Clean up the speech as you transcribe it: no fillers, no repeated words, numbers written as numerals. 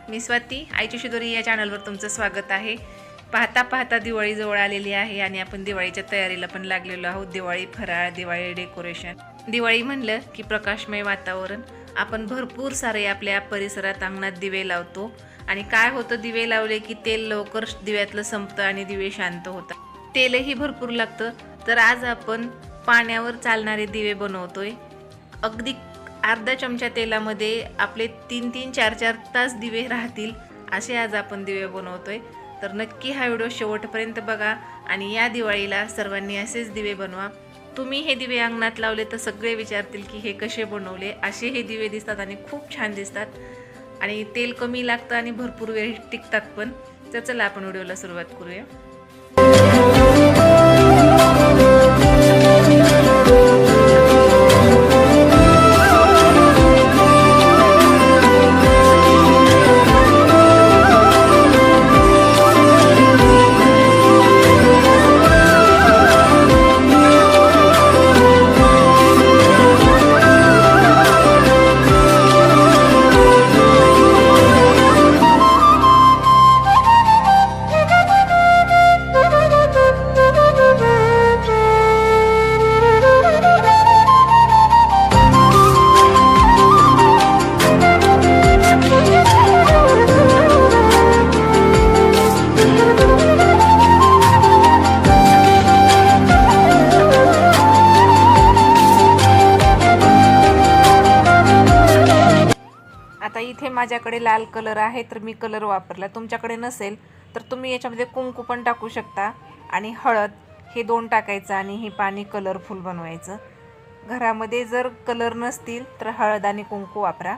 मी स्वाती आईची शिदोरी या चॅनलवर तुमचं स्वागत आहे। पाहता पाहता दिवाळी जवळ आलेली आहे आणि आपण दिवाळीच्या तयारीला पण लागलेलो आहोत। दिवाळी फराळ, दिवाळी डेकोरेशन। दिवाळी म्हणलं की प्रकाशमय वातावरण। आपण भरपूर सारे आपल्या परिसरात अंगणात दिवे लावतो आणि काय होतं, दिवे लावले की तेल लवकर दिव्यातलं संपतं आणि दिवे शांत होतात। तेलही भरपूर लागतं, तर आज आपण पाण्यावर चालणारे दिवे बनवतोय। अगदी अर्धा चमचा तेलामध्ये आपले 3-3, 4-4 तास दिवे राहतील असे आज आपण दिवे बनवतोय। तर नक्की हा व्हिडिओ शेवटपर्यंत बघा आणि या दिवाळीला सर्वांनी असेच दिवे बनवा। तुम्ही हे दिवे अंगणात लावले तर सगळे विचारतील की हे कसे बनवले। असे हे दिवे दिसतात आणि खूप छान दिसतात आणि तेल कमी लागतं आणि भरपूर वेळ टिकतात पण। तर चला आपण व्हिडिओला सुरुवात करूया। आता इथे माझ्याकडे लाल कलर आहे तर मी कलर वापरला। तुमच्याकडे नसेल तर तुम्ही याच्यामध्ये कुंकू पण टाकू शकता आणि हळद हे 2 टाकायचं आणि हे पाणी कलरफुल बनवायचं। घरामध्ये जर कलर नसतील तर हळद आणि कुंकू वापरा।